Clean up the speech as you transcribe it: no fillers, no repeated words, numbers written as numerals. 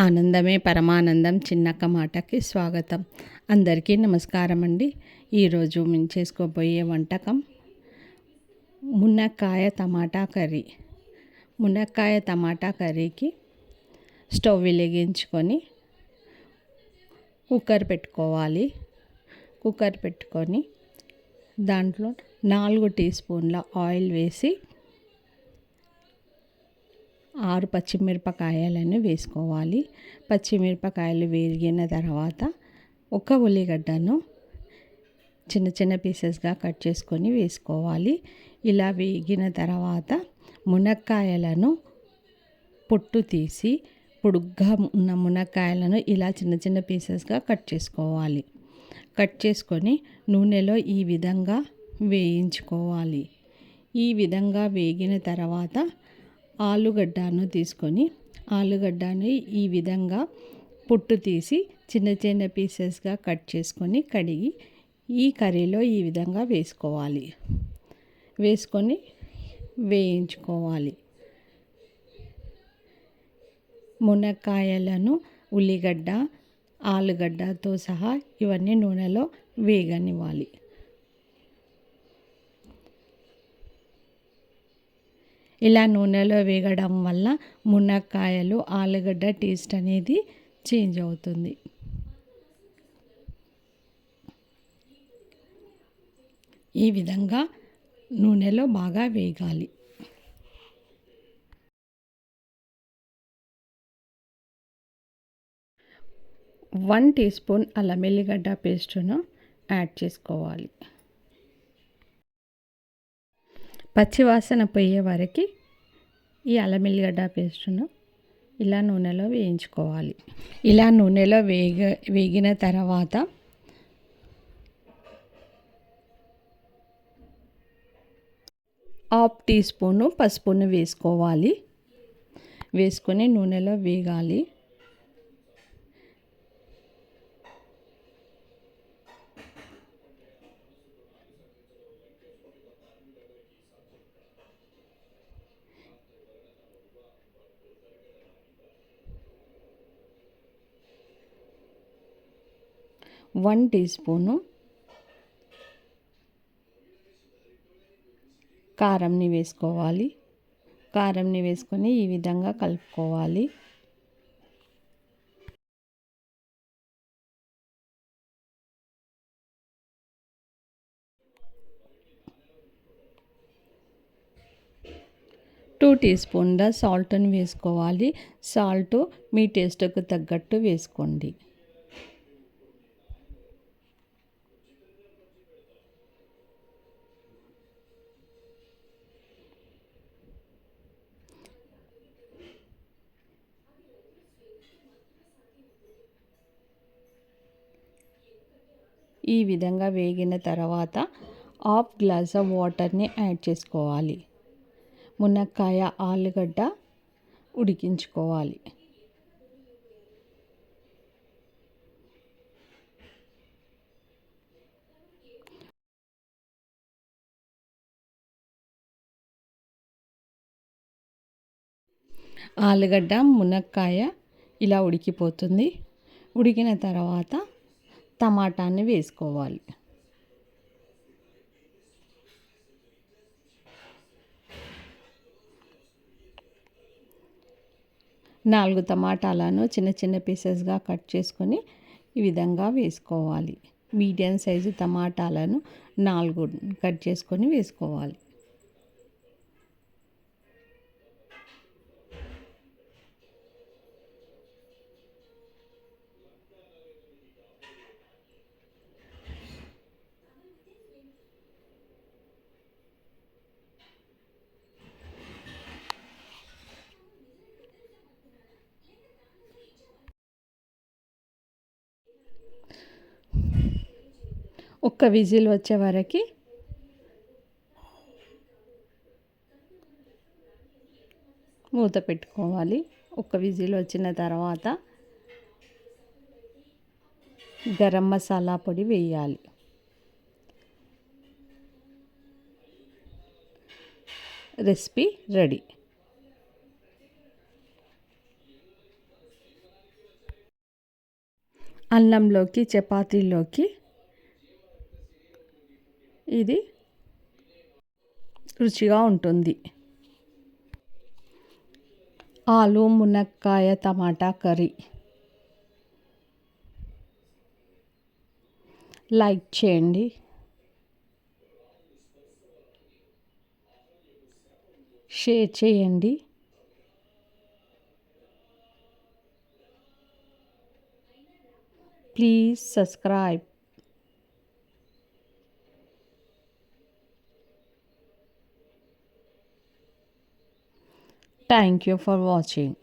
ఆనందమే పరమానందం చిన్నక్క మాటకి స్వాగతం. అందరికీ నమస్కారం అండి. ఈరోజు మేము చేసుకోబోయే వంటకం మునక్కాయ టమాటా కర్రీ. మునక్కాయ టమాటా కర్రీకి స్టవ్ వెలిగించుకొని కుక్కర్ పెట్టుకోవాలి. కుక్కర్ పెట్టుకొని దాంట్లో 4 టీ స్పూన్ల ఆయిల్ వేసి 6 పచ్చిమిరపకాయలను వేసుకోవాలి. పచ్చిమిరపకాయలు వేగిన తర్వాత ఒక ఉల్లిగడ్డను చిన్న చిన్న పీసెస్గా కట్ చేసుకొని వేసుకోవాలి. ఇలా వేగిన తర్వాత మునక్కాయలను పొట్టు తీసి పొడుగ్గా ఉన్న మునక్కాయలను ఇలా చిన్న చిన్న పీసెస్గా కట్ చేసుకోవాలి. కట్ చేసుకొని నూనెలో ఈ విధంగా వేయించుకోవాలి. ఈ విధంగా వేగిన తర్వాత ఆలుగడ్డను తీసుకొని ఆలుగడ్డని ఈ విధంగా పొట్టు తీసి చిన్న చిన్న పీసెస్గా కట్ చేసుకొని కడిగి ఈ కర్రీలో ఈ విధంగా వేసుకోవాలి. వేసుకొని వేయించుకోవాలి. మునక్కాయలను ఉల్లిగడ్డ ఆలుగడ్డతో సహా ఇవన్నీ నూనెలో వేగనివ్వాలి. ఇలా నూనెలో వేగడం వల్ల మునక్కాయలు ఆలుగడ్డ టేస్ట్ అనేది చేంజ్ అవుతుంది. ఈ విధంగా నూనెలో బాగా వేగాలి. వన్ టీ స్పూన్ అల్లం వెల్లిగడ్డ పేస్టును యాడ్ చేసుకోవాలి. పచ్చివాసన పోయే వరకు ఈ అల్లం వెల్లిగడ్డ పేస్టును ఇలా నూనెలో వేయించుకోవాలి. ఇలా నూనెలో వేగిన తర్వాత హాఫ్ టీ స్పూను పసుపును వేసుకోవాలి. వేసుకొని నూనెలో వేగాలి. వన్ టీ స్పూను కారంని వేసుకోవాలి. కారంని వేసుకొని ఈ విధంగా కలుపుకోవాలి. టూ టీ స్పూన్ల సాల్ట్ని వేసుకోవాలి. సాల్ట్ మీ టేస్ట్కు తగ్గట్టు వేసుకోండి. ఈ విధంగా వేగిన తర్వాత హాఫ్ గ్లాస్ వాటర్ని యాడ్ చేసుకోవాలి. మునక్కాయ ఆలుగడ్డ ఉడికించుకోవాలి. ఆలుగడ్డ మునక్కాయ ఇలా ఉడికిపోతుంది. ఉడికిన తర్వాత టమాటాని వేసుకోవాలి. నాలుగు టమాటాలను చిన్న చిన్న పీసెస్గా కట్ చేసుకొని ఈ విధంగా వేసుకోవాలి. మీడియం సైజు టమాటాలను 4 కట్ చేసుకొని వేసుకోవాలి. ఒక్క విజిల్ వచ్చే వరకు మూత పెట్టుకోవాలి. ఒక్క విజిల్ వచ్చిన తర్వాత గరం మసాలా పొడి వేయాలి. Recipe ready. అన్నంలోకి చపాతీలోకి ఇది రుచిగా ఉంటుంది. ఆలు మునక్కాయ టమాటా కర్రీ. లైక్ చేయండి, షేర్ చేయండి, please subscribe. Thank you for watching.